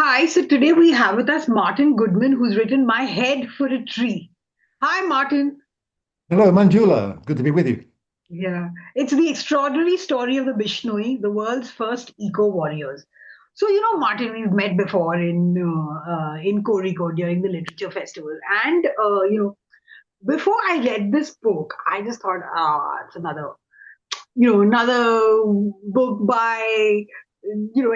Hi, so today we have with us Martin Goodman, who's written My Head for a Tree. Hi, Martin. Hello, Manjula. Good to be with you. Yeah, it's the extraordinary story of the Bishnoi, the world's first eco warriors. So, Martin, we've met before in Corico during the literature festival. And, before I read this book, I just thought, it's another book by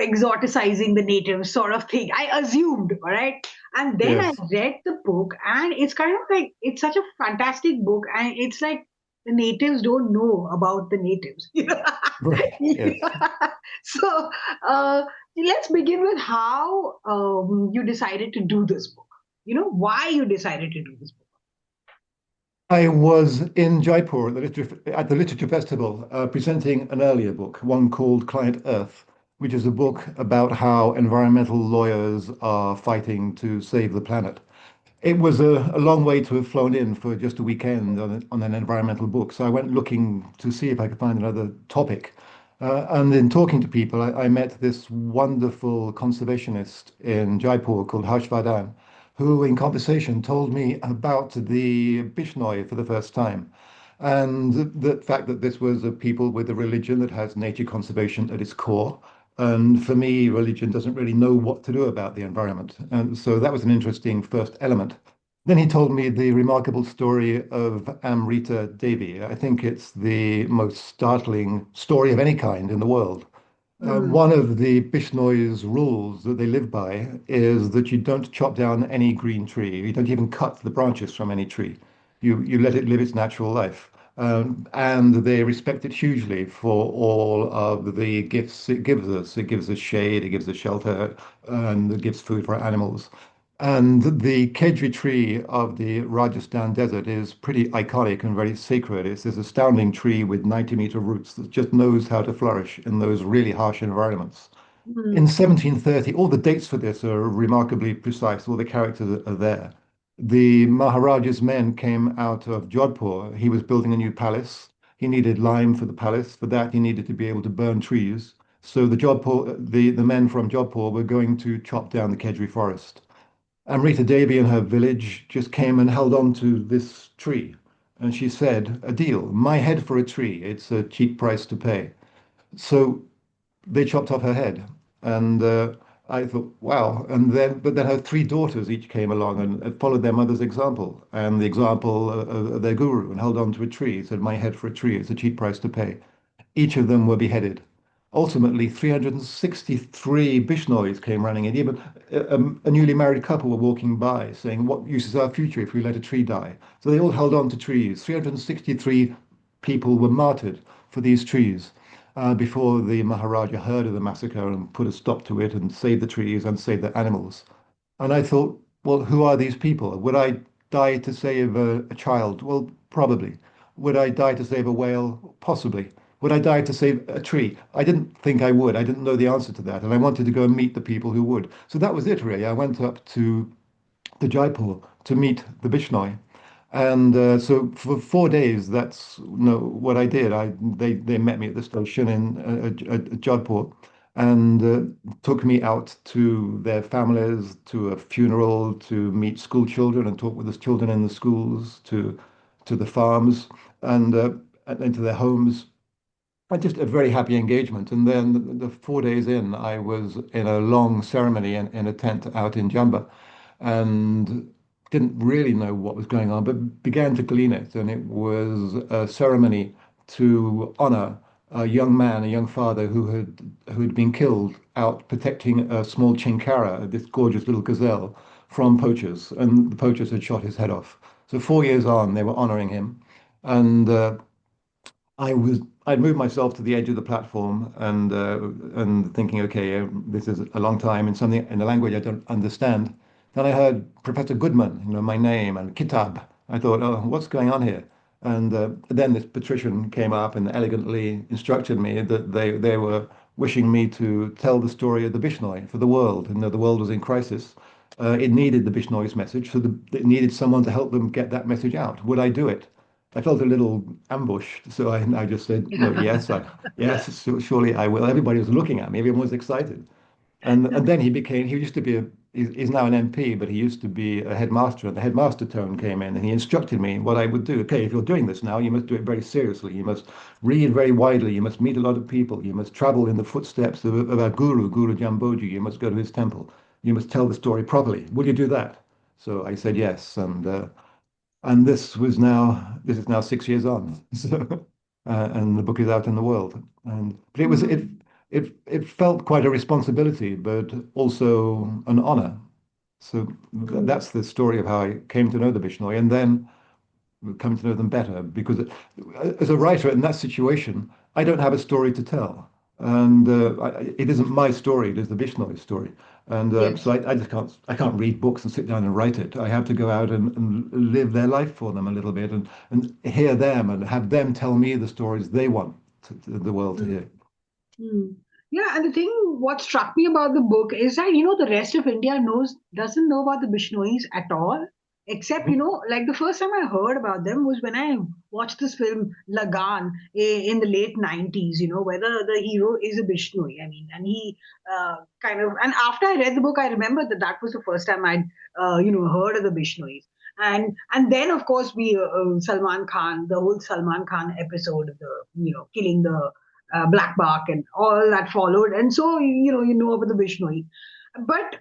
exoticizing the natives sort of thing. I assumed, all right. And then I Yes. read the book, and it's kind of like it's such a fantastic book, and it's like the natives don't know about the natives. Right. Yes. So let's begin with how you decided to do this book. Why you decided to do this book. I was in Jaipur at the Literature Festival presenting an earlier book, one called Client Earth, which is a book about how environmental lawyers are fighting to save the planet. It was a long way to have flown in for just a weekend on an environmental book. So I went looking to see if I could find another topic. And in talking to people, I met this wonderful conservationist in Jaipur called Harshvardhan, who in conversation told me about the Bishnoi for the first time. And the fact that this was a people with a religion that has nature conservation at its core. And for me, religion doesn't really know what to do about the environment. And so that was an interesting first element. Then he told me the remarkable story of Amrita Devi. I think it's the most startling story of any kind in the world. Hmm. One of the Bishnoi's rules that they live by is that you don't chop down any green tree. You don't even cut the branches from any tree. You let it live its natural life. And they respect it hugely for all of the gifts it gives us. It gives us shade, it gives us shelter, and it gives food for animals. And the Khejarli tree of the Rajasthan desert is pretty iconic and very sacred. It's this astounding tree with 90-meter roots that just knows how to flourish in those really harsh environments. In Hmm. 1730, all the dates for this are remarkably precise. All the characters are there. The Maharaja's men came out of Jodhpur. He was building a new palace. He needed lime for the palace. For that, he needed to be able to burn trees. So the men from Jodhpur were going to chop down the Khejdri forest. Amrita Devi and her village just came and held on to this tree. And she said, a deal, my head for a tree. It's a cheap price to pay. So they chopped off her head. And I thought, wow. But then her three daughters each came along and followed their mother's example and the example of their guru and held on to a tree, said, my head for a tree. It's a cheap price to pay. Each of them were beheaded. Ultimately, 363 Bishnois came running in. Even a newly married couple were walking by saying, what use is our future if we let a tree die? So they all held on to trees. 363 people were martyred for these trees before the Maharaja heard of the massacre and put a stop to it and saved the trees and saved the animals. And I thought, well, who are these people? Would I die to save a child? Well, probably. Would I die to save a whale? Possibly. Would I die to save a tree? I didn't think I would. I didn't know the answer to that. And I wanted to go and meet the people who would. So that was it, really. I went up to Jaipur to meet the Bishnoi. And so for 4 days, that's what I did. They met me at the station in Jodhpur and took me out to their families, to a funeral, to meet school children and talk with the children in the schools, to the farms and into their homes. And just a very happy engagement. And then the 4 days in, I was in a long ceremony in a tent out in Jamba and didn't really know what was going on, but began to glean it. And it was a ceremony to honor a young man, a young father who had been killed out protecting a small chinkara, this gorgeous little gazelle, from poachers, and the poachers had shot his head off. So 4 years on, they were honoring him, and I'd moved myself to the edge of the platform and thinking, okay, this is a long time in something in a language I don't understand. Then I heard Professor Goodman, my name and Kitab. I thought, oh, what's going on here? And then this patrician came up and elegantly instructed me that they were wishing me to tell the story of the Bishnoi for the world, and that the world was in crisis. It needed the Bishnoi's message, so it needed someone to help them get that message out. Would I do it? I felt a little ambushed, so I just said, well, yes, surely I will. Everybody was looking at me, everyone was excited. And then he used to be he's now an MP, but he used to be a headmaster, and the headmaster tone came in and he instructed me what I would do. Okay, if you're doing this now, you must do it very seriously. You must read very widely. You must meet a lot of people. You must travel in the footsteps of our guru, Guru Jamboji. You must go to his temple. You must tell the story properly. Will you do that? So I said yes, and this is now 6 years on. So and the book is out in the world. And but Hmm. it felt quite a responsibility, but also an honor. So Hmm. that's the story of how I came to know the Bishnoi, and then coming to know them better. Because as a writer in that situation, I don't have a story to tell, and it isn't my story; it is the Bishnoi's story. And so Yes. I just can't read books and sit down and write it. I have to go out and live their life for them a little bit, and hear them and have them tell me the stories they want the world to hear. Hmm. Yeah, and the thing what struck me about the book is that the rest of India doesn't know about the Bishnois at all, except like the first time I heard about them was when I watched this film Lagan in the late 90s. Whether the hero is a Bishnoi. I mean, and he kind of and after I read the book, I remember that was the first time I'd heard of the Bishnois. And then of course we Salman Khan, the whole Salman Khan episode of the killing the Black Bark and all that followed. And so, about the Bishnoi. But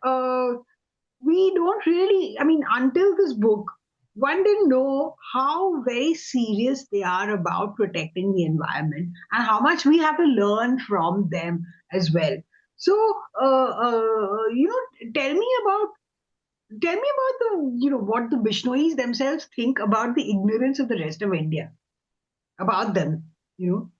we don't really, I mean, until this book, one didn't know how very serious they are about protecting the environment and how much we have to learn from them as well. So, tell me about what the Bishnois themselves think about the ignorance of the rest of India, about them, you know.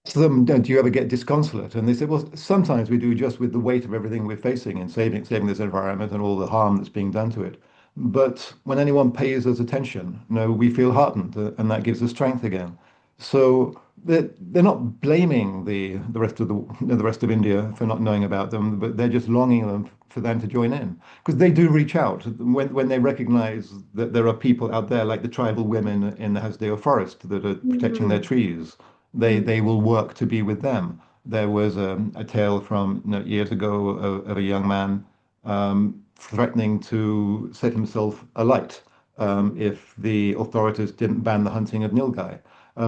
To them, don't you ever get disconsolate? And they said, well, sometimes we do just with the weight of everything we're facing and saving this environment and all the harm that's being done to it. But when anyone pays us attention, we feel heartened, and that gives us strength again. So they're not blaming the rest of the rest of India for not knowing about them, but they're just longing for them to join in because they do reach out when they recognize that there are people out there like the tribal women in the Hasdeo forest that are protecting their Mm, trees. They will work to be with them. There was a tale from years ago of a young man threatening to set himself alight if the authorities didn't ban the hunting of nilgai.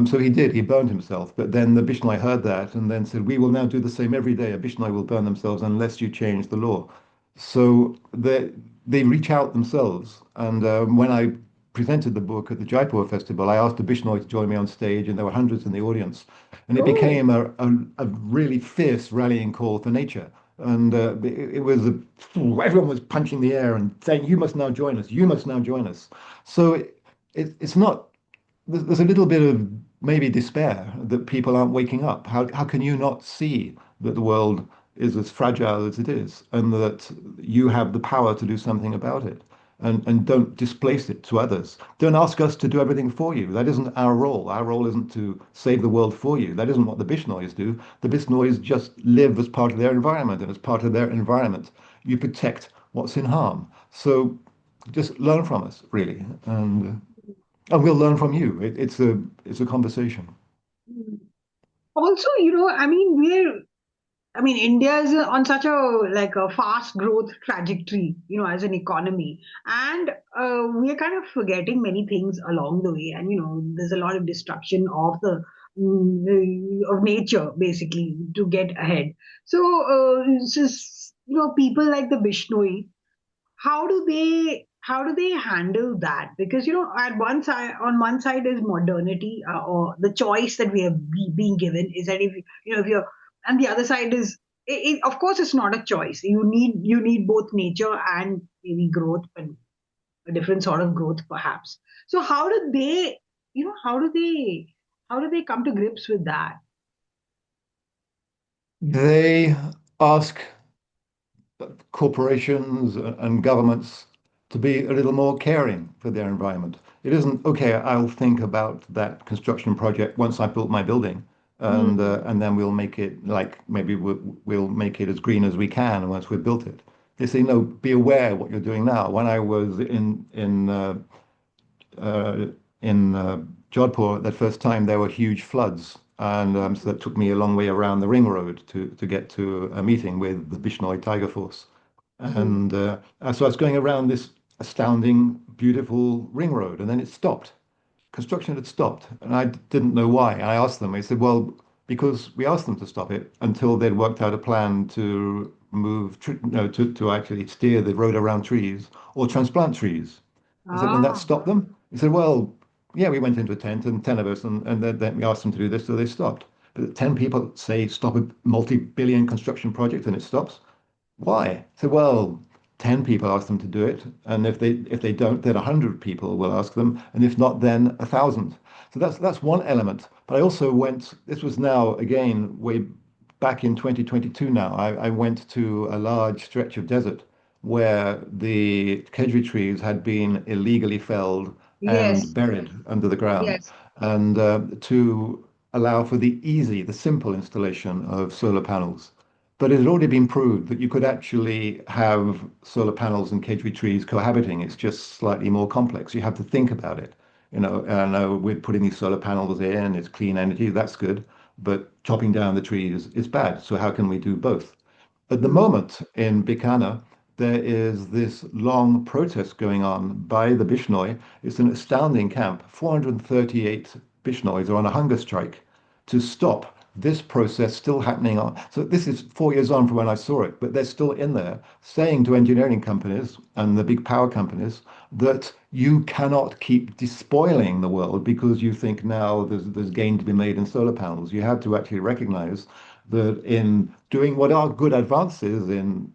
So he did. He burned himself. But then the Bishnoi heard that and then said, "We will now do the same every day. A Bishnoi will burn themselves unless you change the law." So they reach out themselves. And when I presented the book at the Jaipur Festival, I asked the Bishnoi to join me on stage, and there were hundreds in the audience. And it oh, became a really fierce rallying call for nature. And it was everyone was punching the air and saying, "You must now join us. You must now join us." So it's not. There's a little bit of maybe despair that people aren't waking up. How can you not see that the world is as fragile as it is, and that you have the power to do something about it? And don't displace it to others. Don't ask us to do everything for you. That isn't our role. Our role isn't to save the world for you. That isn't what the Bishnois do. The Bishnois just live as part of their environment, and as part of their environment, you protect what's in harm. So just learn from us, really, and we'll learn from you. It's a conversation. mm. Also, India is on such a like a fast growth trajectory, as an economy, and we are kind of forgetting many things along the way. And there's a lot of destruction of of nature, basically, to get ahead. So, people like the Bishnoi, how do they handle that? Because at one side, on one side is modernity, or the choice that we have being given is that if you're, and the other side is, of course it's not a choice. You need both nature and maybe growth, and a different sort of growth perhaps. So how do they come to grips with that? They ask corporations and governments to be a little more caring for their environment. It isn't okay. I'll think about that construction project once I've built my building, Hmm. and then we'll make it like maybe we'll make it as green as we can once we've built it. They say no. Be aware what you're doing now. When I was uh, in Jodhpur that first time, there were huge floods, And so that took me a long way around the ring road to get to a meeting with the Bishnoi Tiger Force. Mm. And so I was going around this astounding, beautiful ring road, and then it stopped. Construction had stopped, and I didn't know why. I asked them. I said, "Well, because we asked them to stop it until they'd worked out a plan to move, no, to actually steer the road around trees or transplant trees." I said, "And that Ah. stopped them?" He said, "Well, yeah, we went into a tent and 10 of us, and then we asked them to do this, so they stopped. But 10 people say stop a multi-billion construction project and it stops. Why? So, well, 10 people ask them to do it, and if they don't, then 100 people will ask them, and if not, then 1,000. So that's one element. But I also went, this was now again way back in 2022 now, I went to a large stretch of desert where the Khejarli trees had been illegally felled and Yes. buried under the ground, Yes. and to allow for the simple installation of solar panels. But it had already been proved that you could actually have solar panels and Khejedree trees cohabiting. It's just slightly more complex. You have to think about it. We're putting these solar panels in, it's clean energy, that's good. But chopping down the trees is bad. So how can we do both? At the Mm. moment in Bikaner, there is this long protest going on by the Bishnoi. It's an astounding camp. 438 Bishnois are on a hunger strike to stop this process still happening on. So this is 4 years on from when I saw it, but they're still in there saying to engineering companies and the big power companies that you cannot keep despoiling the world because you think now there's gain to be made in solar panels. You have to actually recognize that in doing what are good advances in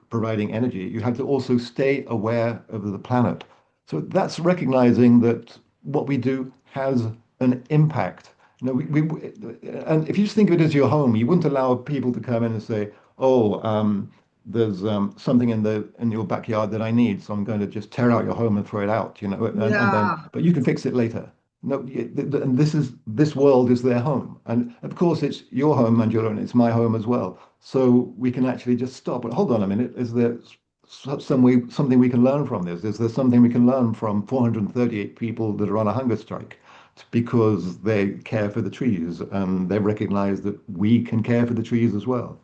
providing energy, you have to also stay aware of the planet. So that's recognizing that what we do has an impact. And if you just think of it as your home, you wouldn't allow people to come in and say, "Oh, there's something in your backyard that I need, so I'm going to just tear out your home and throw it out," and then, Yeah. but you can fix it later. No, and this world is their home, and of course it's your home, Manjula, and it's my home as well. So we can actually just stop. But hold on a minute, is there something we can learn from this? Is there something we can learn from 438 people that are on a hunger strike because they care for the trees and they recognize that we can care for the trees as well?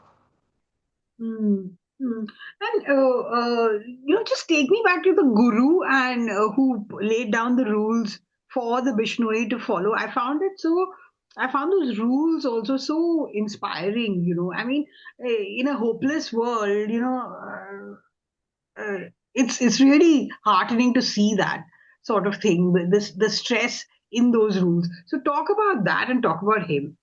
Mm, mm. And just take me back to the guru and who laid down the rules for the Bishnoi to follow. I found those rules also so inspiring. I mean, in a hopeless world, it's really heartening to see that sort of thing, with this the stress in those rules. So talk about that and talk about him.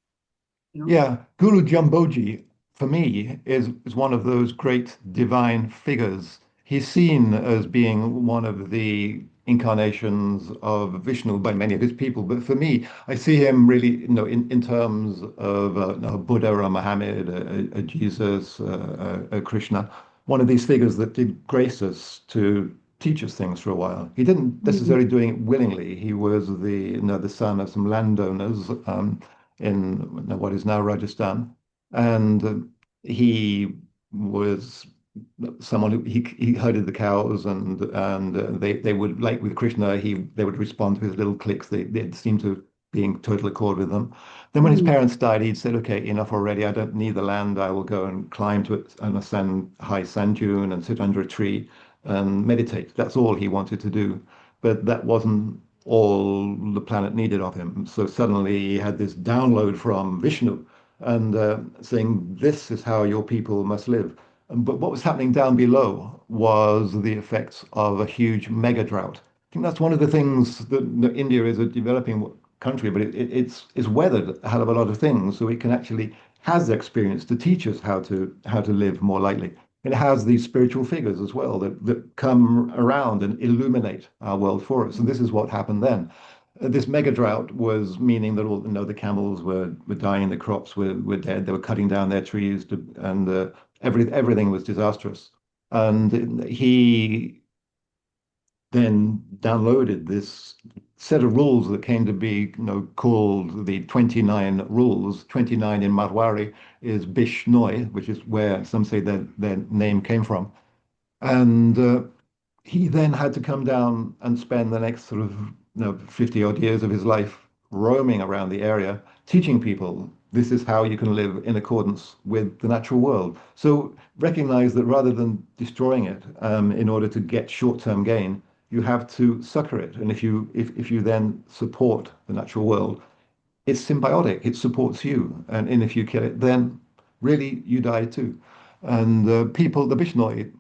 You know. Yeah, Guru Jamboji, for me, is one of those great divine figures. He's seen as being one of the incarnations of Vishnu by many of his people, but for me, I see him really, in terms of a Buddha or a Muhammad, a Jesus, a Krishna, one of these figures that did grace us to teach us things for a while. He didn't Mm. necessarily doing it willingly. He was the son of some landowners. In what is now Rajasthan, and he was someone who he herded the cows, and they would, like with Krishna, they would respond to his little clicks. They seemed to be in total accord with them. Then when his Mm. parents died, he'd said, "Okay, enough already. I don't need the land. I will go and climb to it on a high sand dune and sit under a tree and meditate." That's all he wanted to do. But that wasn't all the planet needed of him. So suddenly he had this download from Vishnu and saying, "This is how your people must live." But what was happening down below was the effects of a huge mega drought. I think that's one of the things that India is a developing country, but it's weathered a hell of a lot of things, so it can actually has the experience to teach us how to live more lightly. It has these spiritual figures as well that come around and illuminate our world for us. And this is what happened then. This mega drought was meaning that all the camels were dying, the crops were dead, they were cutting down their trees, and everything was disastrous. And he then downloaded this set of rules that came to be, called the 29 rules. 29 in Marwari is Bishnoi, which is where some say their name came from. And he then had to come down and spend the next sort of 50 odd years of his life roaming around the area, teaching people this is how you can live in accordance with the natural world. So recognize that rather than destroying it in order to get short-term gain, you have to succor it. And if you then support the natural world, it's symbiotic. It supports you. And if you kill it, then really you die too. And the Bishnoi,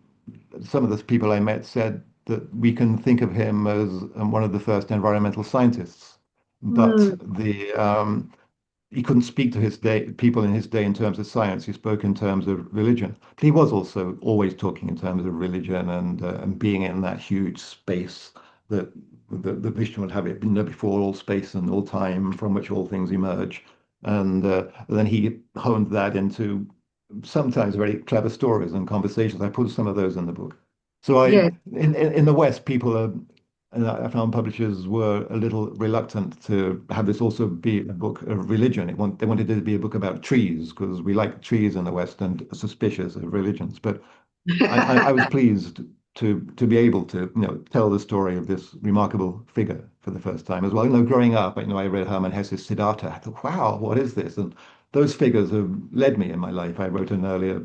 some of the people I met said that we can think of him as one of the first environmental scientists, but Mm. he couldn't speak to his day, people in his day in terms of science. He spoke in terms of religion. But he was also always talking in terms of religion and being in that huge space that the Vishnu would have it, before all space and all time, from which all things emerge. And then he honed that into sometimes very clever stories and conversations. I put some of those in the book. So Yes. in the West, people are, and I found publishers were a little reluctant to have this also be a book of religion. They wanted it to be a book about trees because we like trees in the West and are suspicious of religions. But I was pleased to be able to tell the story of this remarkable figure for the first time as well. Growing up, I read Hermann Hesse's Siddhartha. I thought, wow, what is this? And those figures have led me in my life. I wrote an earlier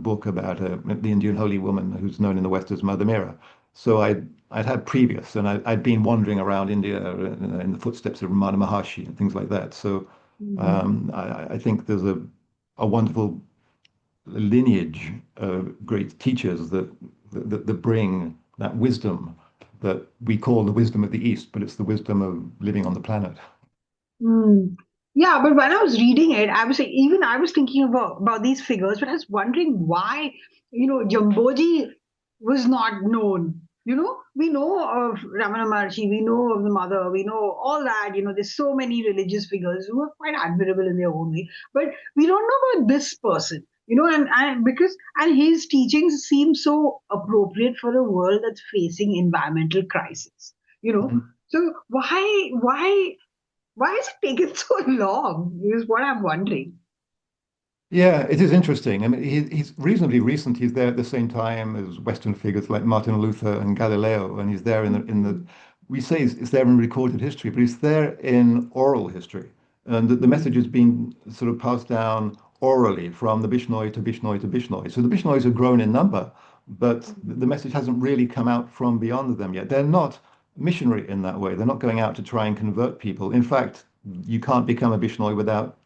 book about the Indian holy woman who's known in the West as Mother Meera. So I'd had previous, and I'd been wandering around India in the footsteps of Ramana Maharshi and things like that. So Mhm. I think there's a wonderful lineage of great teachers that bring that wisdom that we call the wisdom of the East, but it's the wisdom of living on the planet. Mm. Yeah, but when I was reading it, I was thinking about these figures, but I was wondering why, Jamboji was not known. We know of Ramana Maharshi, we know of the mother, we know all that. There's so many religious figures who are quite admirable in their own way, but we don't know about this person. And his teachings seem so appropriate for a world that's facing environmental crisis. You know, Mhm. so why is it taking so long? Is what I'm wondering. Yeah, it is interesting. I mean, he's reasonably recent. He's there at the same time as Western figures like Martin Luther and Galileo, and he's there in the Mm, we say it's there in recorded history, but he's there in oral history, and the message has mm, been sort of passed down orally from the Bishnoi to Bishnoi to Bishnoi. So the Bishnois have grown in number, but the mm, message hasn't really come out from beyond them yet. They're not missionary in that way. They're not going out to try and convert people. In fact, you can't become a Bishnoi without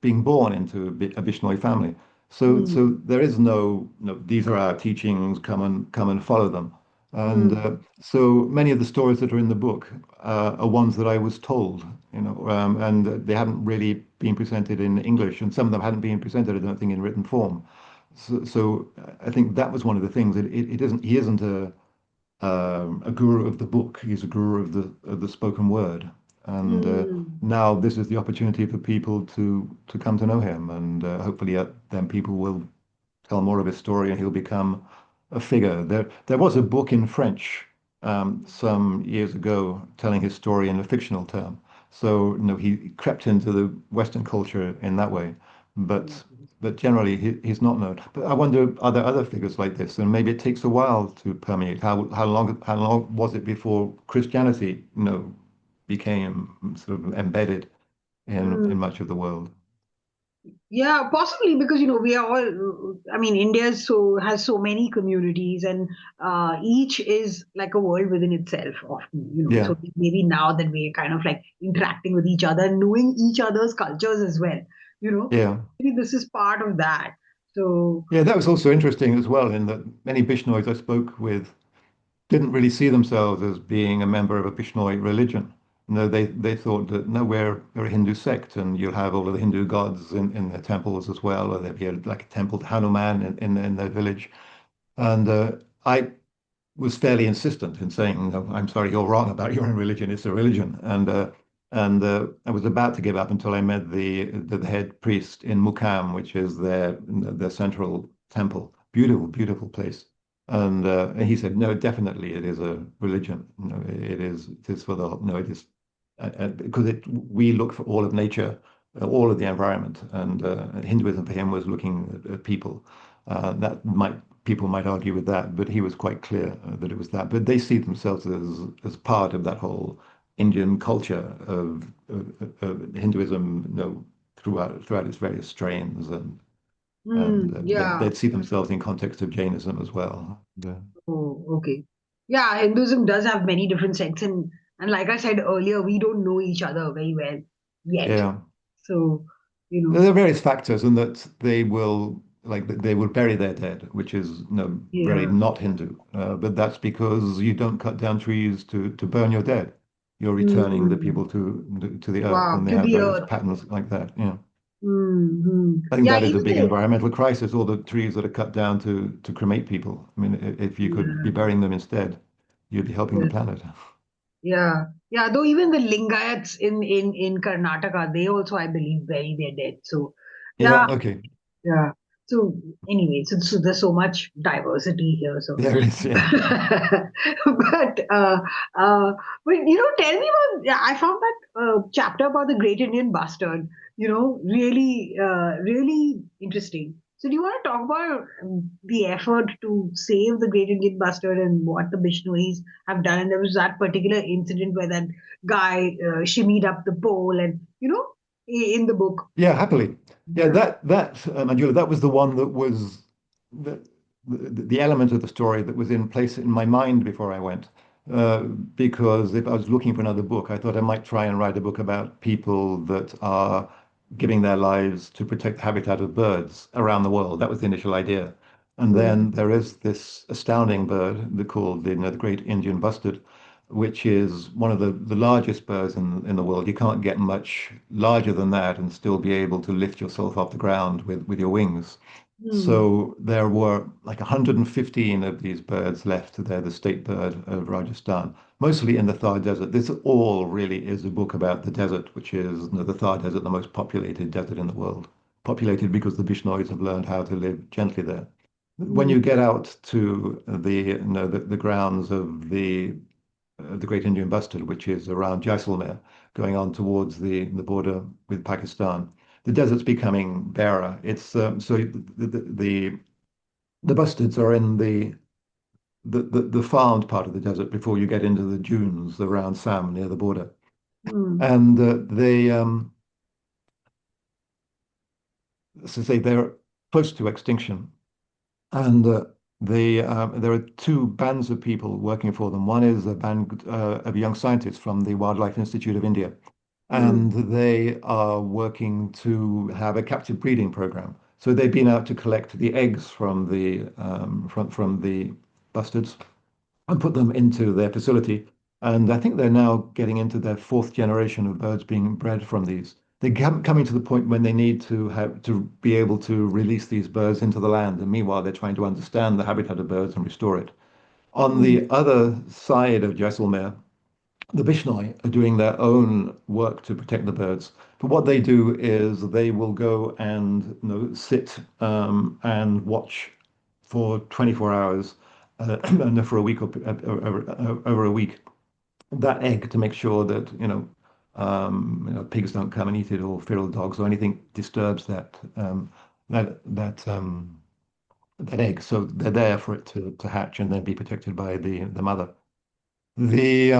being born into a Bishnoi family. So mm, there is no, these are our teachings, come and follow them. And mm, so many of the stories that are in the book are ones that I was told, and they haven't really been presented in English, and some of them hadn't been presented, I don't think, in written form. So I think that was one of the things. It isn't he isn't a guru of the book. He's a guru of the spoken word. And mm, now this is the opportunity for people to come to know him, and hopefully then people will tell more of his story, and he'll become a figure. There was a book in French some years ago telling his story in a fictional term. So he crept into the Western culture in that way, but mm, but generally he's not known. But I wonder, are there other figures like this? And maybe it takes a while to permeate. How long was it before Christianity became sort of embedded in mm. much of the world? Yeah, possibly because we are all. I mean, India is has so many communities, and each is like a world within itself. Often, Yeah, so maybe now that we're kind of like interacting with each other, knowing each other's cultures as well. yeah. Maybe this is part of that. So. Yeah, that was also interesting as well, in that many Bishnois I spoke with didn't really see themselves as being a member of a Bishnoi religion. No, they thought that no, we're a Hindu sect, and you'll have all of the Hindu gods in their temples as well, or there'd be like a temple to Hanuman in their village. And I was fairly insistent in saying, no, I'm sorry, you're wrong about your own religion. It's a religion. And I was about to give up until I met the head priest in Mukam, which is their central temple. Beautiful, beautiful place. And he said, no, definitely it is a religion. No, it is for the no, it is because we look for all of nature, all of the environment, and Hinduism for him was looking at people. That might people might argue with that, but he was quite clear that it was that. But they see themselves as part of that whole Indian culture of Hinduism, throughout its various strains, and Yeah. they'd see themselves in context of Jainism as well. Yeah, Oh, okay. Yeah, Hinduism does have many different sects, and like I said earlier, we don't know each other very well yet. yeah. So, you know, There are various factors, in that they will bury their dead, which is very yeah. not Hindu. But that's because you don't cut down trees to burn your dead. You're returning the Mm. people to the earth, Wow, and they to have the various earth. patterns like that. Yeah. Mm-hmm. I think Yeah, that is a even big the environmental crisis, all the trees that are cut down to cremate people. I mean, if you could be yeah, burying them instead, you'd be helping the yeah, planet. yeah, yeah. Though even the Lingayats in Karnataka, they also, I believe, bury their dead. So, Yeah, yeah, okay. yeah. So anyway, so there's so much diversity here. So, There is, yeah. but uh, but tell me about. Yeah, I found that chapter about the Great Indian Bustard. Really interesting. So, do you want to talk about the effort to save the Great Indian Bustard and what the Bishnois have done? And there was that particular incident where that guy shimmied up the pole, and in the book. Yeah, happily. Yeah, Yeah. Manjula, that was the one that was the, the element of the story that was in place in my mind before I went. Because if I was looking for another book, I thought I might try and write a book about people that are giving their lives to protect the habitat of birds around the world. That was the initial idea. And Mm, then there is this astounding bird called the Great Indian Bustard, which is one of the largest birds in the world. You can't get much larger than that and still be able to lift yourself off the ground with your wings. mm, So there were like 115 of these birds left. They're the state bird of Rajasthan, mostly in the Thar Desert. This all really is a book about the desert, which is the Thar Desert, the most populated desert in the world. Populated because the Bishnois have learned how to live gently there. When mm, you get out to the grounds of the Great Indian Bustard, which is around Jaisalmer, going on towards the border with Pakistan. The desert's becoming barer. It's so the bustards are in the farmed part of the desert before you get into the dunes around Sam near the border, mm, and they so say they're close to extinction. And there are two bands of people working for them. One is a band of young scientists from the Wildlife Institute of India, mm, and they are working to have a captive breeding program. So they've been out to collect the eggs from the bustards and put them into their facility. And I think they're now getting into their fourth generation of birds being bred from these. They're coming to the point when they need to have to be able to release these birds into the land. And meanwhile, they're trying to understand the habitat of birds and restore it. On mm, the other side of Jaisalmer, the Bishnoi are doing their own work to protect the birds. But what they do is they will go and sit and watch for 24 hours and for a week or over a week that egg to make sure that pigs don't come and eat it, or feral dogs or anything disturbs that that egg. So they're there for it to hatch and then be protected by the mother. The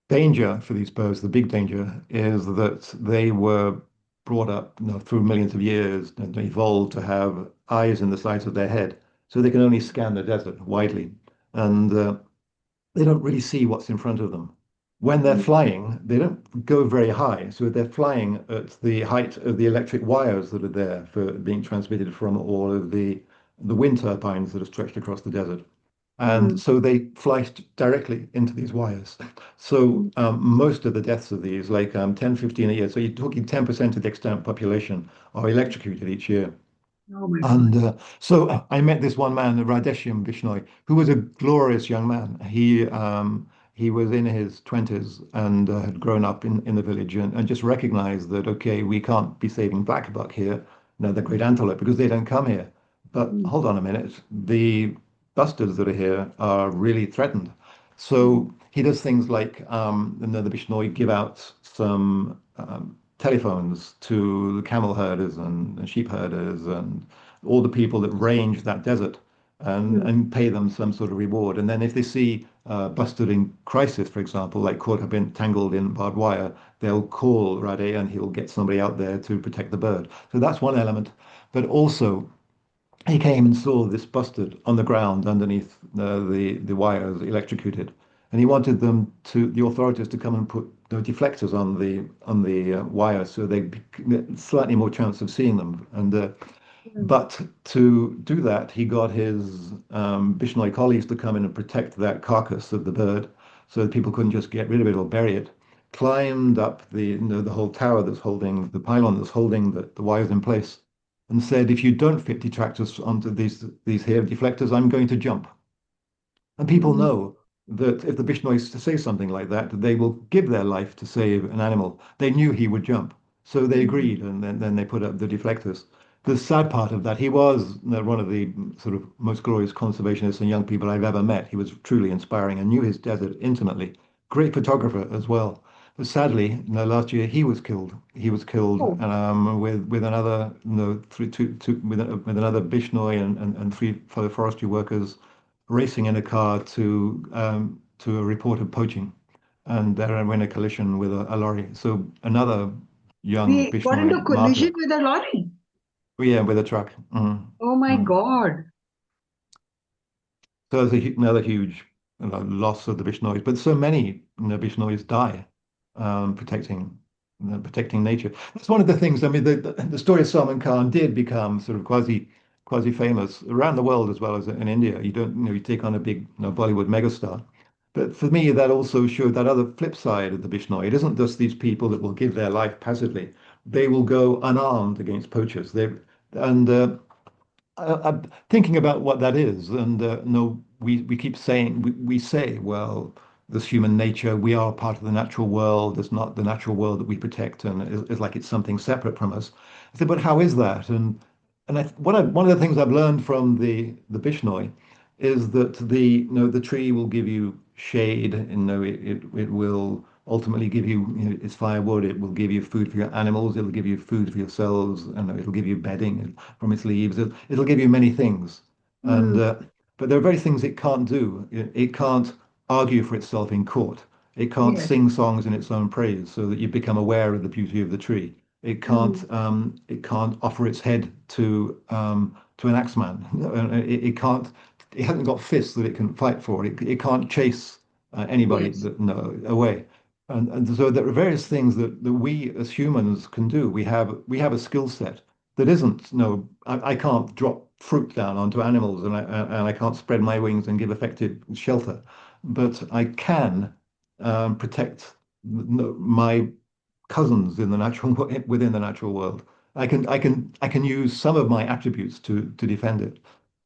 danger for these birds, the big danger, is that they were brought up, through millions of years and evolved to have eyes in the sides of their head, so they can only scan the desert widely, and they don't really see what's in front of them. When they're mm, flying, they don't go very high, so they're flying at the height of the electric wires that are there for being transmitted from all of the wind turbines that are stretched across the desert. And mm, so they fly directly into these wires. So mm. most of the deaths of these, like 10, 15 a year, so you're talking 10% of the extant population are electrocuted each year. Oh my God. And so I met this one man, Radeshyam Bishnoi, who was a glorious young man. He was in his 20s and had grown up in the village, and just recognized that, okay, we can't be saving black buck here, the great antelope, because they don't come here. But Mm, hold on a minute, the bustards that are here are really threatened. mm, So he does things like, the Bishnoi give out some telephones to the camel herders and sheep herders and all the people that range that desert. Mm. and pay them some sort of reward. And then if they see busted in crisis, for example, like caught up in tangled in barbed wire, they'll call Rade and he'll get somebody out there to protect the bird. So that's one element. But also he came and saw this busted on the ground underneath the wires, electrocuted, and he wanted the authorities to come and put the deflectors on the wire so they slightly more chance of seeing them. And Mm. but to do that, he got his Bishnoi colleagues to come in and protect that carcass of the bird, so that people couldn't just get rid of it or bury it. Climbed up the whole tower that's holding the pylon that's holding the wires in place, and said, "If you don't fit detractors onto these here deflectors, I'm going to jump." And people Mm. know that if the Bishnois say something like that, they will give their life to save an animal. They knew he would jump, so they Mm. agreed, and then they put up the deflectors. The sad part of that, he was one of the sort of most glorious conservationists and young people I've ever met. He was truly inspiring and knew his desert intimately. Great photographer as well. But sadly, last year he was killed. He was killed Oh, with another, with another Bishnoi and three fellow forestry workers racing in a car to a report of poaching, and they're in a collision with a lorry. So another young they got into Bishnoi collision martyr. with a lorry. Yeah, with a truck. Oh my Mm. God. So there's another huge loss of the Bishnois, but so many Bishnois die protecting protecting nature. That's one of the things. I mean, the story of Salman Khan did become sort of quasi famous around the world as well as in India. You don't, you take on a big Bollywood megastar. But for me, that also showed that other flip side of the Bishnoi. It isn't just these people that will give their life passively. They will go unarmed against poachers. And I'm thinking about what that is, and no, we keep saying we say, well, this human nature, we are part of the natural world. It's not the natural world that we protect, and it's like it's something separate from us. I said, but how is that? And one of the things I've learned from the Bishnoi is that the tree will give you shade, and it will ultimately give you, its firewood. It will give you food for your animals. It'll give you food for yourselves, and it'll give you bedding from its leaves. It'll give you many things, and Mm. but there are very things it can't do. It can't argue for itself in court. It can't Yes. sing songs in its own praise, so that you become aware of the beauty of the tree. Mm. It can't offer its head to an axeman. It can't. It hasn't got fists that it can fight for. It can't chase anybody Yes. no, away. And so there are various things that we as humans can do. We have a skill set that isn't, no, I can't drop fruit down onto animals and I can't spread my wings and give effective shelter, but I can protect my cousins in the natural within the natural world. I can use some of my attributes to defend it.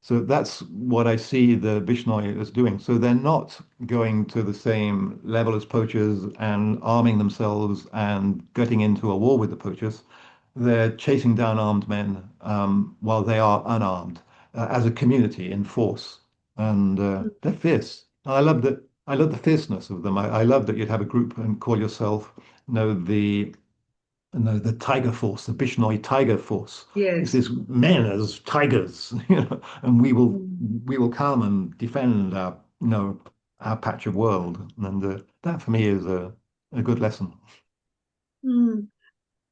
So that's what I see the Bishnoi as doing. So they're not going to the same level as poachers and arming themselves and getting into a war with the poachers. They're chasing down armed men while they are unarmed as a community in force, and they're fierce. And I love that. I love the fierceness of them. I love that you'd have a group and call yourself, the Tiger Force, the Bishnoi Tiger Force. This Yes. is men as tigers, and we will Mm. we will come and defend our patch of world, and that for me is a good lesson. Mm.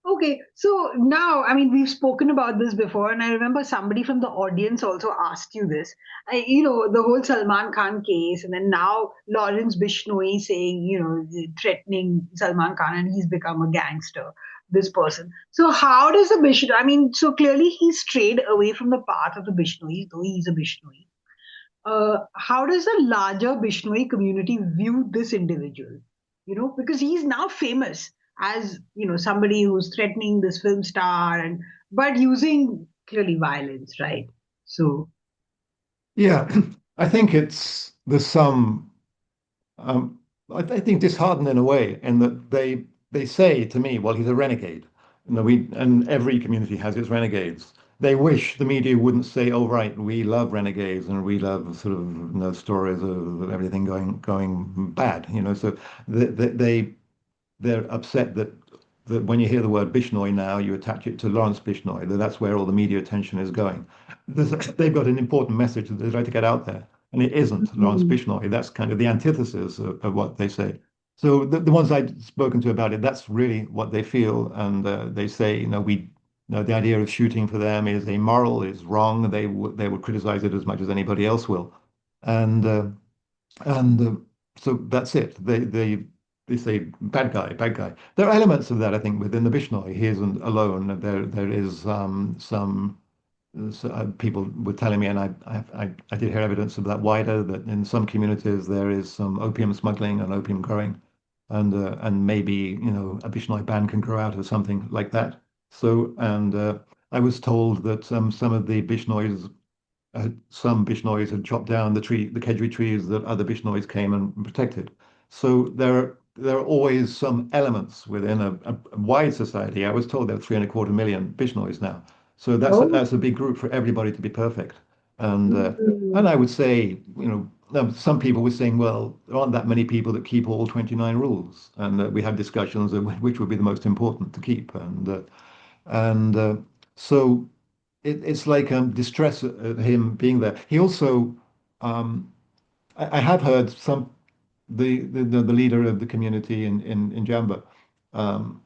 Okay, so now, I mean, we've spoken about this before, and I remember somebody from the audience also asked you this. The whole Salman Khan case, and then now Lawrence Bishnoi saying, threatening Salman Khan, and he's become a gangster, this person. So, how does the Bishnoi, I mean, so clearly he's strayed away from the path of the Bishnoi, though he's a Bishnoi. How does the larger Bishnoi community view this individual? Because he's now famous as somebody who's threatening this film star, and but using clearly violence, right? So Yeah, I think there's some um, I think disheartened in a way, in that they say to me, well, he's a renegade. And every community has its renegades. They wish the media wouldn't say, "Oh, right, we love renegades and we love sort of stories of everything going bad." So they they're upset that that when you hear the word Bishnoi now, you attach it to Lawrence Bishnoi, that that's where all the media attention is going. They've got an important message that they'd like to get out there, and it isn't Lawrence Mm. Bishnoi. That's kind of the antithesis of what they say. So the ones I've spoken to about it, that's really what they feel, and they say, the idea of shooting for them is immoral, is wrong. They would criticize it as much as anybody else will, and so that's it. They say bad guy, bad guy. There are elements of that, I think, within the Bishnoi. He isn't alone. There is some people were telling me, and I did hear evidence of that wider, that in some communities there is some opium smuggling and opium growing, and maybe a Bishnoi ban can grow out of something like that. So, and I was told that some of the Bishnois some Bishnois had chopped down the Khejarli trees that other Bishnois came and protected. So there are always some elements within a wide society. I was told there are 3.25 million Bishnois now. So Oh. that's a big group for everybody to be perfect. And uh, Mm. and I would say, some people were saying, well, there aren't that many people that keep all 29 rules, and we had discussions of which would be the most important to keep. And so it's like distress at him being there. He also, um, I have heard the leader of the community in Jamba um,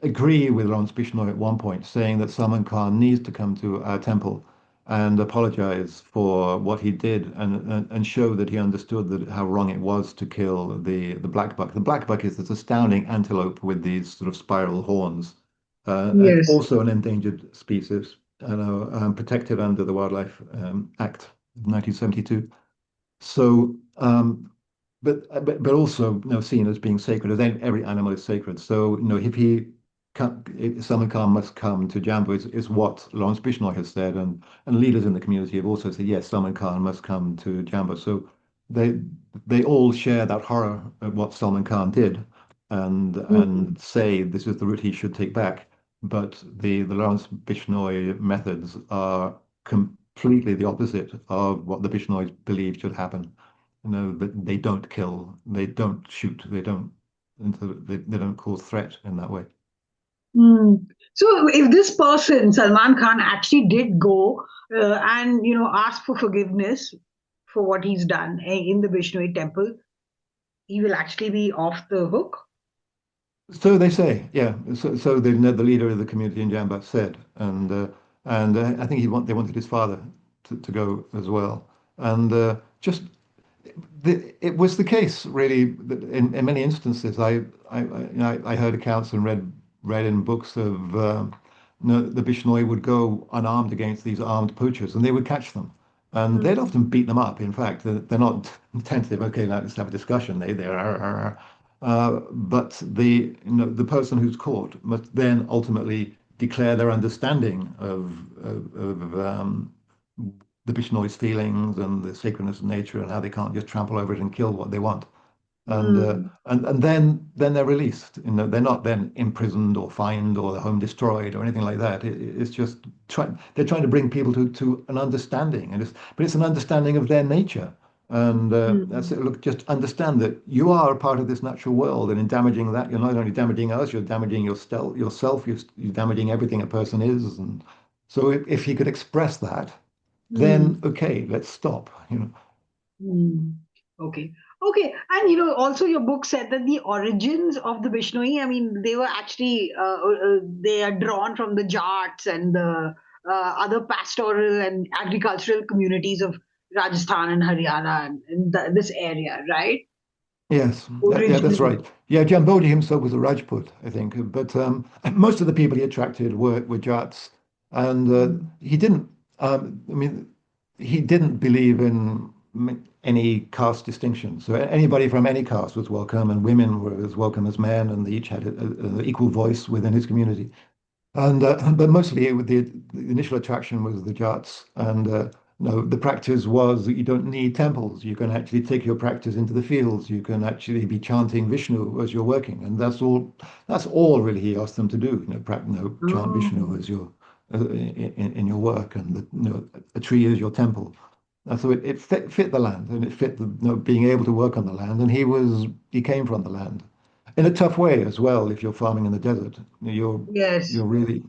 agree with Lawrence Bishnoi at one point, saying that Salman Khan needs to come to our temple and apologize for what he did and show that he understood that how wrong it was to kill the black buck. The black buck is this astounding antelope with these sort of spiral horns, and Yes. also an endangered species, protected under the Wildlife Act of 1972. So, but also, seen as being sacred, as every animal is sacred. So, if Salman Khan must come to Jambu is what Lawrence Bishnoi has said, and leaders in the community have also said, yes, Salman Khan must come to Jambu. So they they all share that horror of what Salman Khan did, and Mm. say this is the route he should take back. But the Lawrence Bishnoi methods are completely the opposite of what the Bishnois believe should happen. That they don't kill, they don't shoot, they don't cause threat in that way. Mm. So, if this person, Salman Khan, actually did go and ask for forgiveness for what he's done in the Bishnoi temple, he will actually be off the hook. So they say, yeah. So the leader of the community in Jamba said, and I think they wanted his father to go as well, and just it was the case really that in many instances I heard accounts and read in books of the Bishnoi would go unarmed against these armed poachers and they would catch them and they'd Mm. often beat them up. In fact, they're not tentative. Okay, now let's have a discussion. But the person who's caught must then ultimately declare their understanding of the Bishnoi's feelings and the sacredness of nature and how they can't just trample over it and kill what they want. Mm. And then they're released. They're not then imprisoned or fined or their home destroyed or anything like that. It's just they're trying to bring people to an understanding, but it's an understanding of their nature. And that's Mm. it. Look, just understand that you are a part of this natural world, and in damaging that, you're not only damaging us, you're damaging yourself, you're damaging everything a person is. And so, if you could express that, then Mm. okay, let's stop. Mm. Okay. Okay. And also your book said that the origins of the Bishnoi, I mean, they were actually they are drawn from the Jats and the other pastoral and agricultural communities of Rajasthan and Haryana and this area, right? Yes, yeah, that's Originally. right. Yeah, Jambodi himself was a Rajput, I think, but most of the people he attracted were Jats, and Mm. he didn't. I mean, he didn't believe in any caste distinction. So anybody from any caste was welcome, and women were as welcome as men, and they each had an equal voice within his community. And but mostly the initial attraction was the Jats, and no, the practice was that you don't need temples. You can actually take your practice into the fields. You can actually be chanting Vishnu as you're working, and that's all. That's all really he asked them to do. Chant Vishnu Oh. as your in your work, and a tree is your temple. And so it fit the land, and it fit being able to work on the land, and he came from the land. in a tough way as well. If you're farming in the desert, Yes, you're really,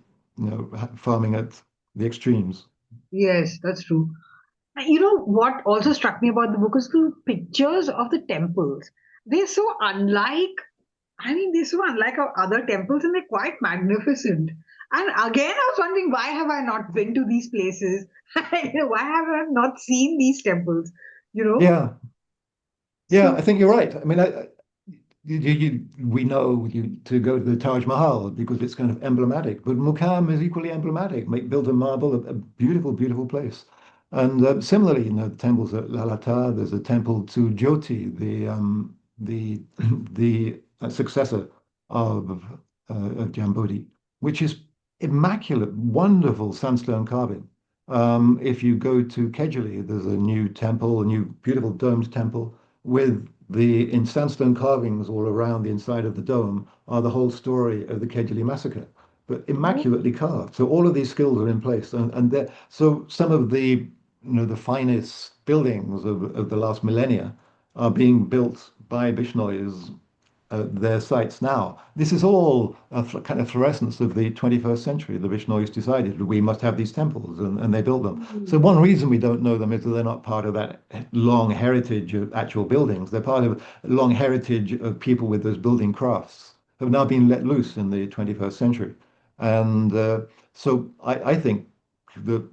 farming at the extremes. yes, that's true. You know what also struck me about the book is the pictures of the temples. They're so unlike, I mean, they're so unlike our other temples and they're quite magnificent. And again, I was wondering, why have I not been to these places? Why have I not seen these temples? You know? Yeah, yeah, So, I think you're right. I mean, we know to go to the Taj Mahal because it's kind of emblematic, but Muqam is equally emblematic, built of marble, a beautiful, beautiful place. And similarly, the temples at Lalata, there's a temple to Jyoti, the the successor of of Jambudi, which is immaculate, wonderful sandstone carving. If you go to Khejarli, there's a new temple, a new beautiful domed temple with the in sandstone carvings all around the inside of the dome are the whole story of the Khejarli massacre, but oh, immaculately carved. So all of these skills are in place, and so some of the finest buildings of the last millennia are being built by Bishnois their sites now. This is all a kind of fluorescence of the 21st century. The Vishnois decided we must have these temples, and they built them. So mm, one reason we don't know them is that they're not part of that long heritage of actual buildings. They're part of a long heritage of people with those building crafts have now been let loose in the 21st century. And so I think that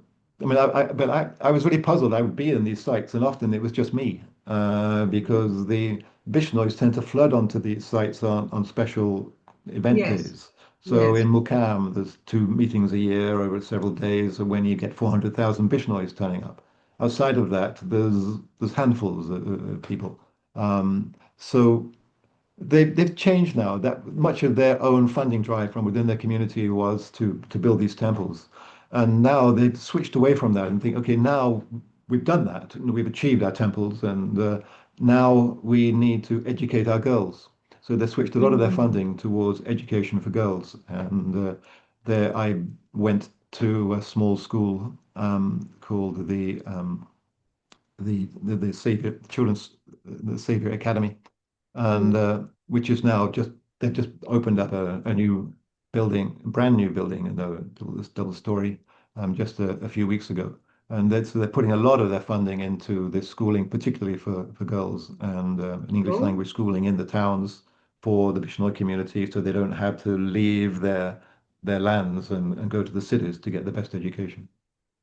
I mean, I was really puzzled. I would be in these sites, and often it was just me because the Bishnois tend to flood onto these sites on special event yes, days. So yes. in Mukam, there's two meetings a year over several days when you get 400,000 Bishnois turning up. Outside of that, there's handfuls of people. So they've changed now. That much of their own funding drive from within their community was to build these temples, and now they've switched away from that and think, okay, now we've done that and we've achieved our temples, and now we need to educate our girls. So they switched a lot of their Mm. funding towards education for girls, and there I went to a small school called the Savior Children's the Savior Academy, and Mm. which is now they've just opened up a new building, a brand new building, and this double story, just a few weeks ago. And so they're putting a lot of their funding into this schooling, particularly for girls, and an English Oh, language schooling in the towns for the Bishnoi community, so they don't have to leave their lands and go to the cities to get the best education.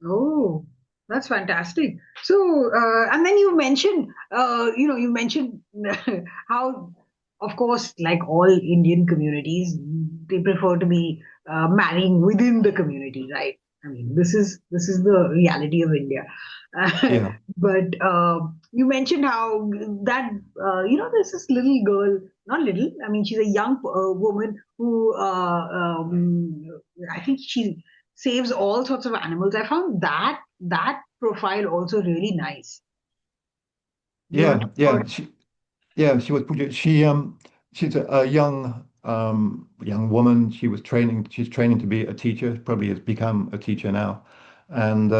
oh, that's fantastic. So, and then you mentioned how, of course, like all Indian communities, they prefer to be marrying within the community, right? I mean, this is the reality of India. Yeah, But you mentioned how that there's this little girl, not little. I mean, she's a young woman who I think she saves all sorts of animals. I found that profile also really nice. You want to yeah, talk about yeah. Yeah, she was produced. She's a young woman. She's training to be a teacher. Probably has become a teacher now, and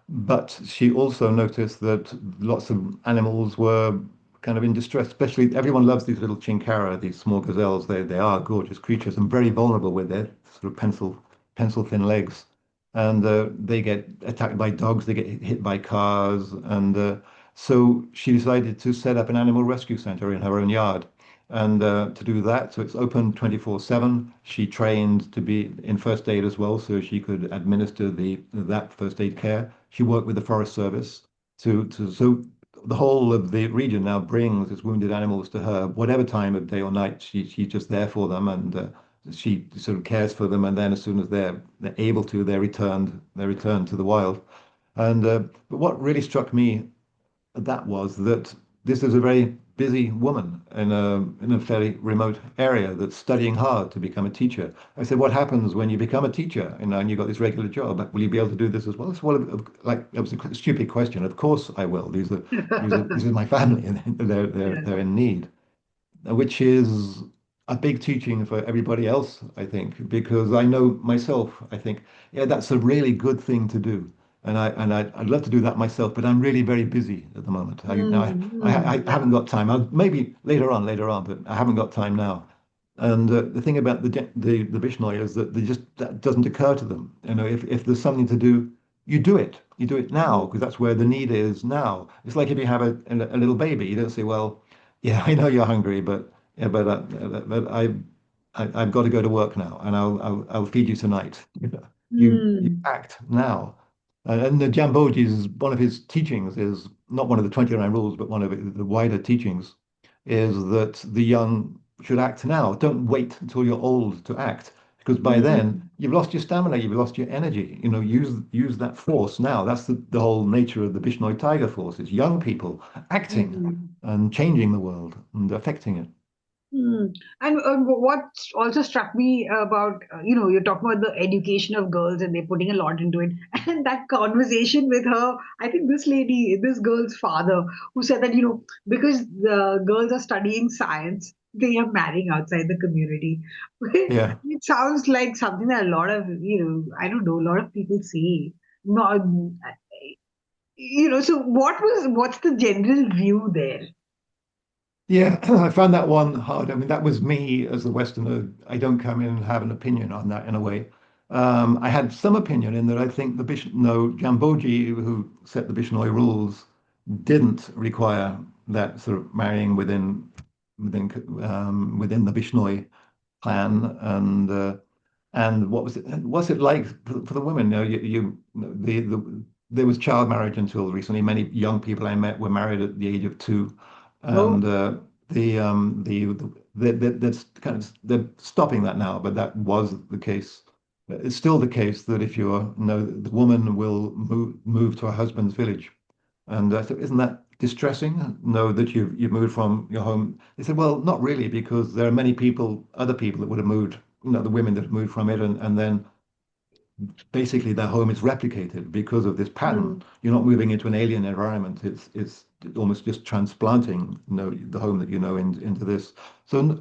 but she also noticed that lots of animals were kind of in distress. Especially, everyone loves these little chinkara, these small gazelles. They are gorgeous creatures and very vulnerable with their sort of pencil thin legs, and they get attacked by dogs. They get hit by cars, and so she decided to set up an animal rescue center in her own yard. And to do that, so it's open 24/7. She trained to be in first aid as well, so she could administer that first aid care. She worked with the Forest Service so the whole of the region now brings its wounded animals to her, whatever time of day or night. She's just there for them, and she sort of cares for them. And then as soon as they're able to, they're returned to the wild. And but what really struck me that was that this is a very busy woman in a fairly remote area that's studying hard to become a teacher. I said, "What happens when you become a teacher, and you've got this regular job? Will you be able to do this as well?" It's like it was a stupid question. Of course I will. This is my family, and they're yeah. in need, which is a big teaching for everybody else, I think, because I know myself, I think, yeah, that's a really good thing to do. I'd love to do that myself, but I'm really very busy at the moment. Mm, I mm, haven't yeah. got time. Maybe later on, but I haven't got time now. And the thing about the Bishnoi is that they just that doesn't occur to them. You know, if there's something to do, you do it. You do it now because that's where the need is now. It's like if you have a little baby, you don't say, "Well, yeah, I know you're hungry, but yeah, but I've got to go to work now, and I'll feed you tonight." You know, you Mm. act now. And the Jamboji's one of his teachings is not one of the 29 rules, but one of the wider teachings is that the young should act now. Don't wait until you're old to act, because by then Mm. you've lost your stamina, you've lost your energy. You know, use that force now. That's the whole nature of the Bishnoi Tiger Force. It's young people acting Mm. and changing the world and affecting it. Hmm. And what also struck me about, you're talking about the education of girls and they're putting a lot into it. And that conversation with her, I think this girl's father, who said that, because the girls are studying science, they are marrying outside the community. Yeah. It sounds like something that a lot of, I don't know, a lot of people say. No, so what's the general view there? Yeah, I found that one hard. I mean, that was me as a Westerner. I don't come in and have an opinion on that in a way. I had some opinion in that I think the no, Jamboji, who set the Bishnoi rules, didn't require that sort of marrying within the Bishnoi clan, and what was it? What's it like for the women? You know, there was child marriage until recently. Many young people I met were married at the age of two, and Oh. that's kind of they're stopping that now, but that was the case. It's still the case that if you're, the woman will move to her husband's village, and I said, isn't that distressing? No, that you've moved from your home. They said, well, not really, because there are many people, other people that would have moved, the women that have moved from it, and then basically their home is replicated because of this pattern. Hmm. You're not moving into an alien environment. It's almost just transplanting, the home that into this. So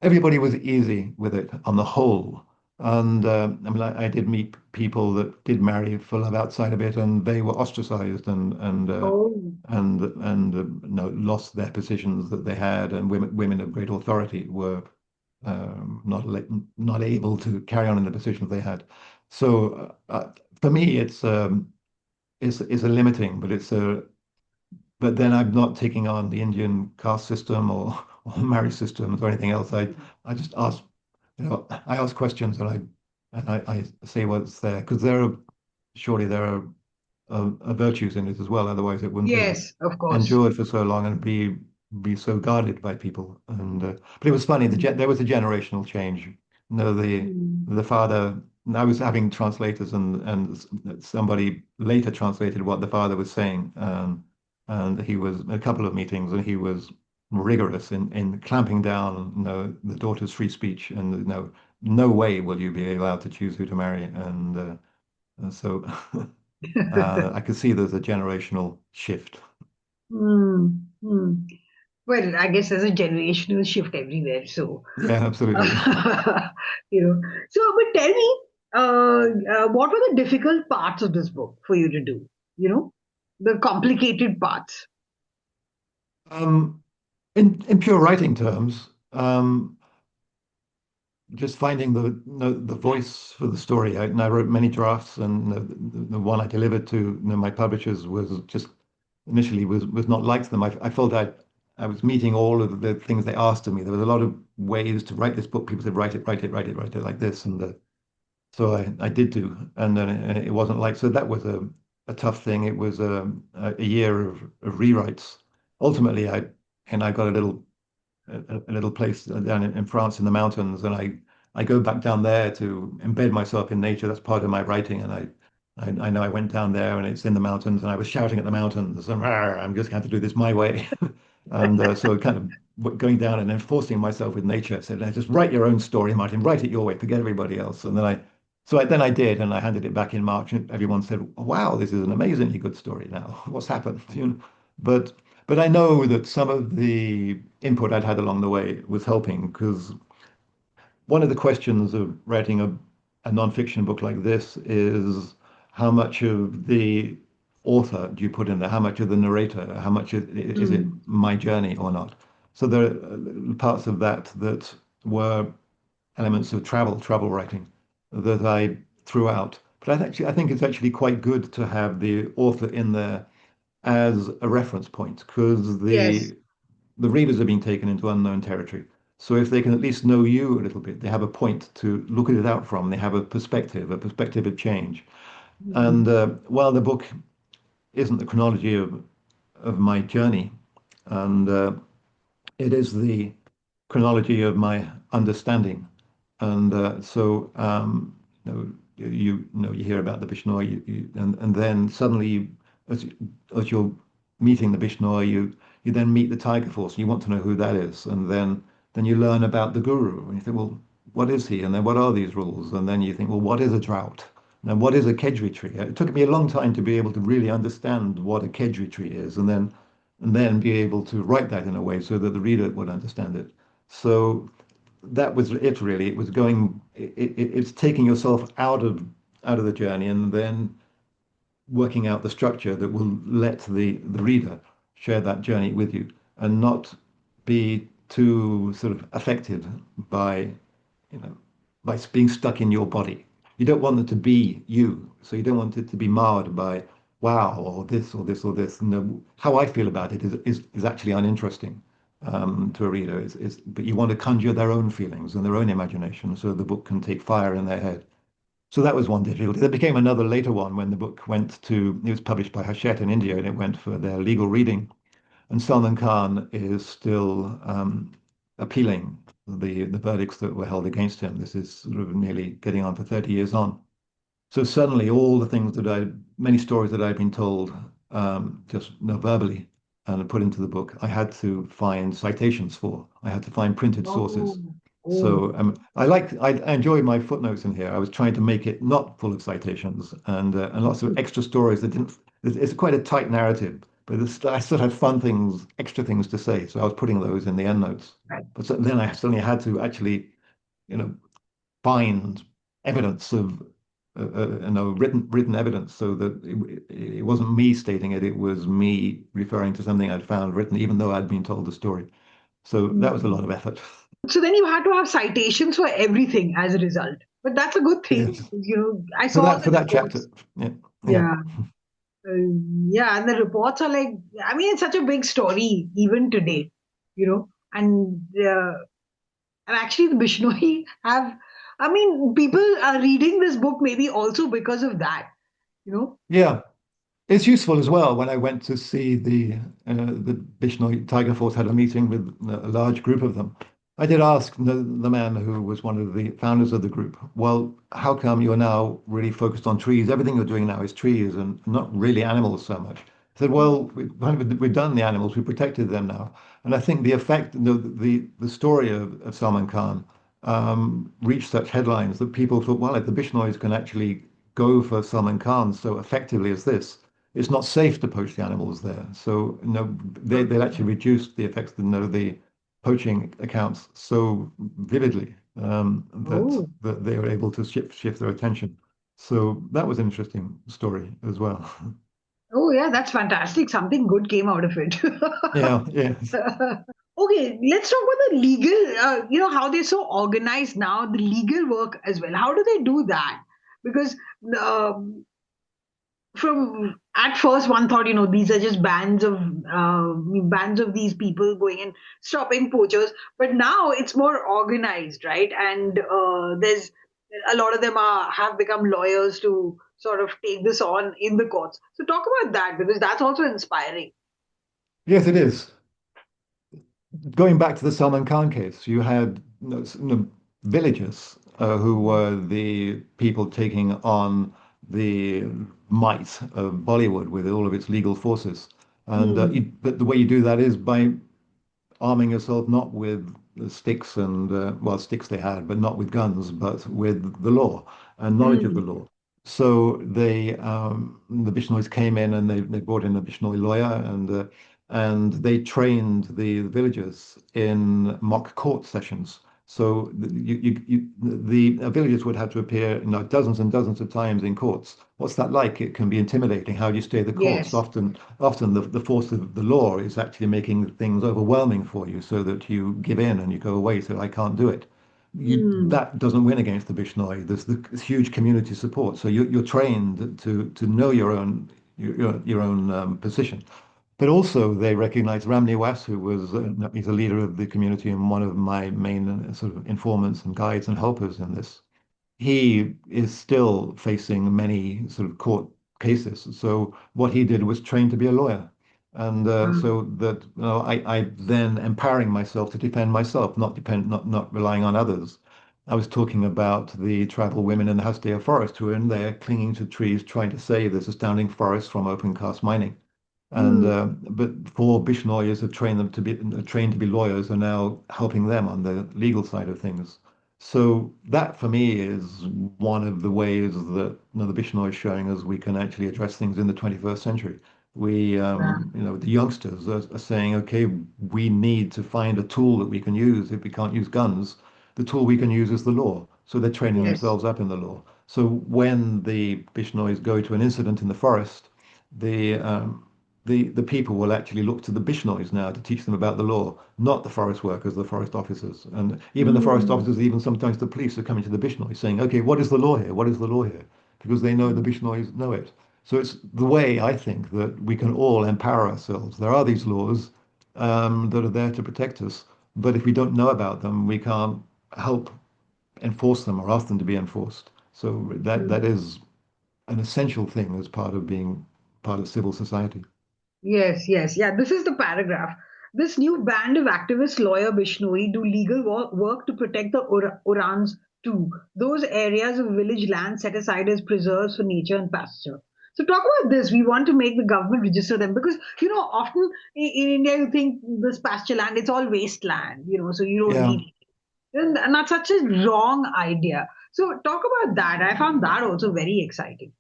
everybody was easy with it on the whole. And I mean, I did meet people that did marry for love outside of it, and they were ostracized Oh. lost their positions that they had, and women of great authority were not able to carry on in the positions they had. So for me, it's a limiting, but then I'm not taking on the Indian caste system or marriage systems or anything else. I just ask, I ask questions and I say what's there because surely there are virtues in it as well. Otherwise, it wouldn't have Yes, of course. endured for so long and be so guarded by people. And but it was funny. Mm. There was a generational change. Mm. The father. I was having translators, and somebody later translated what the father was saying. And he was a couple of meetings, and he was rigorous in clamping down, the daughter's free speech, and no way will you be allowed to choose who to marry. And so I could see there's a generational shift. Mm. Mm. Well, I guess there's a generational shift everywhere. So, Yeah, absolutely. you know. But tell me, what were the difficult parts of this book for you to do? You know, the complicated parts. Um, in pure writing terms, just finding the voice for the story. And I wrote many drafts, and the one I delivered to my publishers was just initially was not like them. I felt I was meeting all of the things they asked of me. There was a lot of ways to write this book. People said, write it, write it, write it, write it like this, and so I did do, and then it wasn't like so. That was a tough thing. It was a year of rewrites. Ultimately, I got a little place down in France in the mountains, and I go back down there to embed myself in nature. That's part of my writing, and I know I went down there, and it's in the mountains, and I was shouting at the mountains, and I'm just going to do this my way, and so kind of going down and then forcing myself with nature. I said, "Now just write your own story, Martin. Write it your way. Forget everybody else." And then I did, and I handed it back in March, and everyone said, "Wow, this is an amazingly good story now. What's happened?" But but I know that some of the input I'd had along the way was helping because one of the questions of writing a nonfiction book like this is how much of the author do you put in there? How much of the narrator? How much is it Mm. my journey or not? So there are parts of that were elements of travel writing that I threw out. But I think it's actually quite good to have the author in there as a reference point because Yes. the readers are being taken into unknown territory. So if they can at least know you a little bit, they have a point to look at it out from. They have a perspective of change. And Mhm. while the book isn't the chronology of my journey, and it is the chronology of my understanding. And you hear about the Bishnoi, and then suddenly, as, as you're meeting the Bishnoi, you then meet the Tiger Force, and you want to know who that is, and then you learn about the Guru, and you think, well, what is he? And then what are these rules? And then you think, well, what is a drought? And what is a Khejarli tree? It took me a long time to be able to really understand what a Khejarli tree is, and then be able to write that in a way so that the reader would understand it. So that was it really. It was it's taking yourself out of the journey and then working out the structure that will let the reader share that journey with you and not be too sort of affected by, you know, by being stuck in your body. You don't want it to be you, so you don't want it to be marred by wow or this or this or this. And how I feel about it is actually uninteresting to a reader. But you want to conjure their own feelings and their own imagination, so the book can take fire in their head. So that was one difficulty. There became another later one when the book went to, it was published by Hachette in India and it went for their legal reading. And Salman Khan is still appealing the verdicts that were held against him. This is sort of nearly getting on for 30 years on. So suddenly, all the things many stories that I'd been told just verbally and put into the book, I had to find citations for. I had to find printed sources. Oh, oh, So I enjoy my footnotes in here. I was trying to make it not full of citations and lots of extra stories that didn't. It's quite a tight narrative, but I still had fun things, extra things to say. So I was putting those in the endnotes. right. But then I suddenly had to actually, you know, find evidence of written evidence so that it wasn't me stating it, it was me referring to something I'd found written, even though I'd been told the story. So that was a lot Mm. of effort. So then you had to have citations for everything as a result. But that's a good thing. Yes. I saw all For the that chapter. reports. Yeah. Yeah. Yeah. Yeah, and the reports are like, I mean, it's such a big story even today, and actually the Bishnoi have, I mean, people are reading this book maybe also because of that, you know. Yeah. It's useful as well when I went to see the Bishnoi Tiger Force had a meeting with a large group of them. I did ask the man who was one of the founders of the group, well, how come you're now really focused on trees? Everything you're doing now is trees and not really animals so much. I said, well, we've done the animals, we protected them now. And I think the effect, the story of Salman Khan reached such headlines that people thought, well, if the Bishnois can actually go for Salman Khan so effectively as this, it's not safe to poach the animals there. So no, they'll actually reduce the effects of the poaching accounts so vividly Oh, that they were able to shift their attention. So that was an interesting story as well. oh yeah, that's fantastic. Something good came out of it. Yeah, yeah. Okay, let's talk about the legal, how they're so organized now, the legal work as well. How do they do that? Because um, from at first one thought, these are just bands of these people going and stopping poachers, but now it's more organized, right? And there's a lot of them are have become lawyers to sort of take this on in the courts. So talk about that because that's also inspiring. Yes, it is. Going back to the Salman Khan case, you had villagers who were the people taking on the might of Bollywood with all of its legal forces. And Hmm. but the way you do that is by arming yourself not with sticks and well, sticks they had, but not with guns, but with the law and knowledge of the Hmm. law. So the Bishnois came in and they brought in a Bishnoi lawyer and they trained the villagers in mock court sessions. So the villagers would have to appear, dozens and dozens of times in courts. What's that like? It can be intimidating. How do you stay the course? Yes. Often the force of the law is actually making things overwhelming for you, so that you give in and you go away. So I can't do it. Mm. that doesn't win against the Bishnoi. There's this huge community support, so you're trained to know your own position. But also, they recognize Ramli Was, who was he's a leader of the community and one of my main sort of informants and guides and helpers in this. He is still facing many sort of court cases. So what he did was train to be a lawyer. And Mm. so that I then empowering myself to defend myself, not relying on others. I was talking about the tribal women in the Hasdeo forest who are in there clinging to trees, trying to save this astounding forest from open cast mining. And Mm. but four Bishnois have trained to be lawyers are now helping them on the legal side of things. So that for me is one of the ways that the Bishnoi is showing us we can actually address things in the 21st century. Yeah. The youngsters are saying, okay, we need to find a tool that we can use. If we can't use guns, the tool we can use is the law. So they're training Yes. themselves up in the law. So when the Bishnois go to an incident in the forest, the the people will actually look to the Bishnois now to teach them about the law, not the forest workers, the forest officers. And even the forest Mm. officers, even sometimes the police are coming to the Bishnois saying, okay, what is the law here? What is the law here? Because they know the Mm. Bishnois know it. So it's the way I think that we can all empower ourselves. There are these laws that are there to protect us, but if we don't know about them, we can't help enforce them or ask them to be enforced. So that Mm. is an essential thing as part of being part of civil society. Yes, yes, yeah. This is the paragraph. This new band of activist lawyer Bishnoi do legal work to protect the Orans too, those areas of village land set aside as preserves for nature and pasture. So talk about this. We want to make the government register them because often in India you think this pasture land it's all wasteland, so you don't Yeah, need it. And that's such a wrong idea. So talk about that. I found that also very exciting.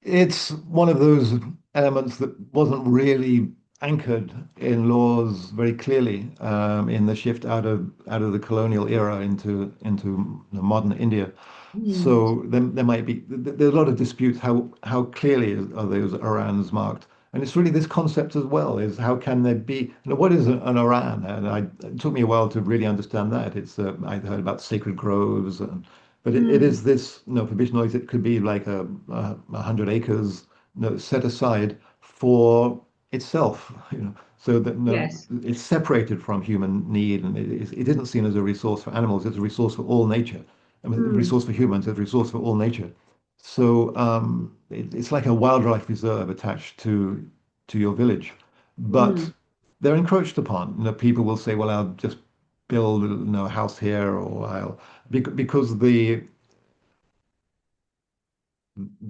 it's one of those elements that wasn't really anchored in laws very clearly in the shift out of the colonial era into modern India. Hmm. So there might be there's a lot of disputes how clearly are those Orans marked, and it's really this concept as well is how can there be what is an Oran? And it took me a while to really understand that. It's I heard about sacred groves but it Hmm. is this, for Bishnois, it could be like 100 acres, set aside for itself, so that Yes. it's separated from human need, and it isn't seen as a resource for animals. It's a resource for all nature. I mean, a Hmm. resource for humans, it's a resource for all nature. So it's like a wildlife reserve attached to your village, but Hmm. they're encroached upon. People will say, "Well, I'll just build, a house here, or I'll," because the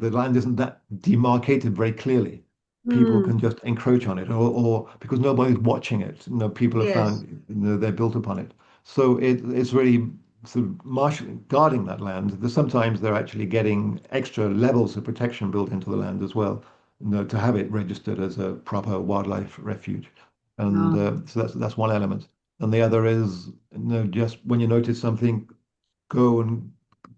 land isn't that demarcated very clearly. People Hmm. can just encroach on it, or because nobody's watching it, people have Yes. found, they're built upon it. So it's really sort of marshalling, guarding that land. Sometimes they're actually getting extra levels of protection built into the land as well, to have it registered as a proper wildlife refuge. And Ah. so that's one element. And the other is, just when you notice something, go and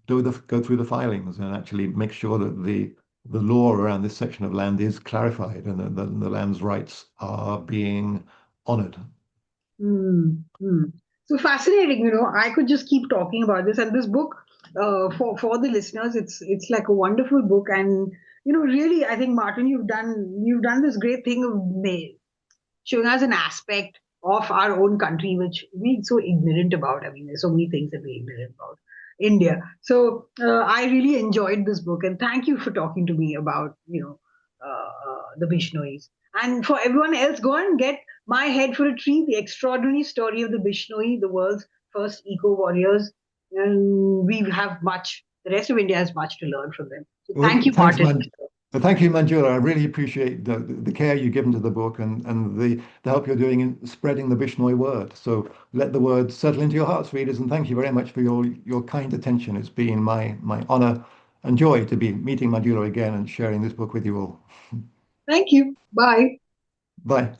go through the filings and actually make sure that the law around this section of land is clarified and that the land's rights are being honored. Hmm. Hmm. So fascinating. I could just keep talking about this. And this book, for the listeners, it's like a wonderful book. And really, I think Martin, you've done this great thing of showing us an aspect of our own country which we're so ignorant about. I mean, there's so many things that we're ignorant about. India. So I really enjoyed this book, and thank you for talking to me about the Bishnois. And for everyone else, go and get My Head for a Tree: The Extraordinary Story of the Bishnoi, the world's first eco warriors. And we have much. The rest of India has much to learn from them. So Well, thank you, thanks, Martin. man. Thank you, Manjula. I really appreciate the care you've given to the book and the help you're doing in spreading the Bishnoi word. So let the word settle into your hearts, readers, and thank you very much for your kind attention. It's been my honor and joy to be meeting Manjula again and sharing this book with you all. Thank you. Bye. Bye.